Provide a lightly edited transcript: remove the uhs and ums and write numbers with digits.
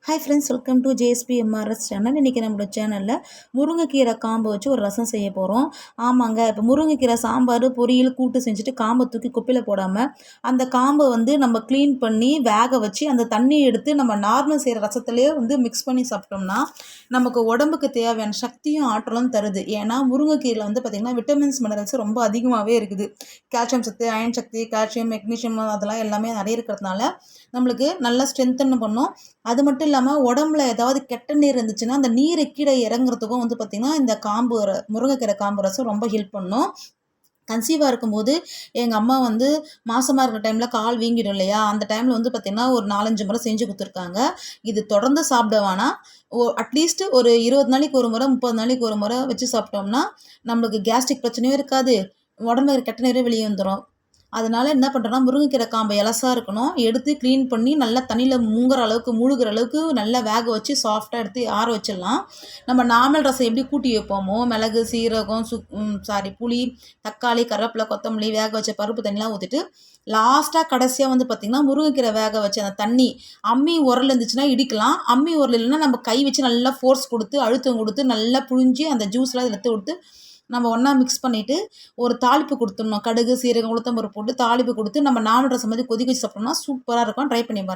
Hi friends, welcome to JSPMRS channel. இன்றைக்கி நம்மளோட சேனலில் முருங்கைக்கீரை காம்பை வச்சு ஒரு ரசம் செய்ய போகிறோம். ஆமாங்க, இப்போ முருங்கைக்கீரை சாம்பார் பொரியல் கூட்டு செஞ்சுட்டு காம்பை தூக்கி குப்பையில் போடாமல் அந்த காம்பை நம்ம க்ளீன் பண்ணி வேக வச்சு அந்த தண்ணியை எடுத்து நம்ம நார்மல் செய்கிற ரசத்துலேயே மிக்ஸ் பண்ணி சாப்பிட்டோம்னா நமக்கு உடம்புக்கு தேவையான சக்தியும் ஆற்றலும் தருது. ஏன்னா முருங்கைக்கீரையில் பார்த்திங்கன்னா விட்டமின்ஸ் மினரல்ஸ் ரொம்ப அதிகமாகவே இருக்குது. கால்சியம் சத்து, அயன் சக்தி, கால்சியம், மெக்னீஷியம் அதெல்லாம் எல்லாமே நிறைய இருக்கிறதுனால நம்மளுக்கு நல்லா ஸ்ட்ரென்தன் பண்ணும். அது மட்டும் இல்லாமல் உடம்புல ஏதாவது கெட்ட நீர் இருந்துச்சுன்னா அந்த நீரை கீழே இறங்குறதுக்கும் பார்த்திங்கன்னா இந்த முருங்கைக்கீரை காம்பு ரசம் ரொம்ப ஹெல்ப் பண்ணும். கன்சீவாக இருக்கும்போது எங்கள் அம்மா மாசமாக இருக்கிற டைமில் கால் வீங்கிடும் இல்லையா, அந்த டைமில் பார்த்திங்கன்னா ஒரு 4-5 முறை செஞ்சு கொடுத்துருக்காங்க. இது தொடர்ந்து சாப்பிட வேணாம். அட்லீஸ்ட் ஒரு 20 நாளைக்கு ஒரு முறை, 30 நாளைக்கு ஒரு முறை வச்சு சாப்பிட்டோம்னா நம்மளுக்கு கேஸ்ட்ரிக் பிரச்சனையும் இருக்காது, உடம்புல இருக்கிற கெட்ட நீரே வெளியே வந்துடும். அதனால் என்ன பண்ணுறோன்னா, முருங்கைக்கீரை காம்பை இலசா இருக்கணும், எடுத்து க்ளீன் பண்ணி நல்லா தண்ணியில் மூழ்கிற அளவுக்கு நல்லா வேக வச்சு சாஃப்டாக எடுத்து ஆற வச்சிடலாம். நம்ம நார்மல் ரசம் எப்படி கூட்டி வைப்போமோ, மிளகு, சீரகம், புளி, தக்காளி, கருவேப்பிலை, கொத்தமல்லி, வேக வச்ச பருப்பு தண்ணிலாம் ஊற்றிட்டு லாஸ்ட்டாக கடைசியாக பார்த்திங்கன்னா முருங்கைக்கீரை வேக வச்ச அந்த தண்ணி, அம்மி உரல் இருந்துச்சுன்னா இடிக்கலாம், அம்மி உரல் இல்லைன்னா நம்ம கை வச்சு நல்லா ஃபோர்ஸ் கொடுத்து அழுத்தம் கொடுத்து நல்லா புழிஞ்சு அந்த ஜூஸ்லாம் எடுத்து கொடுத்து நம்ம ஒன்றா மிக்ஸ் பண்ணிவிட்டு ஒரு தாளிப்பு கொடுத்துடணும். கடுகு, சீரகம், உளுத்தம் பருப்பு போட்டு தாளிப்பு கொடுத்து நம்ம நார்மல் ரசம் மாதிரி கொதிக்க வச்சு சாப்பிட்டோம்னா சூப்பராக இருக்கும். ட்ரை பண்ணி பாருங்கள்.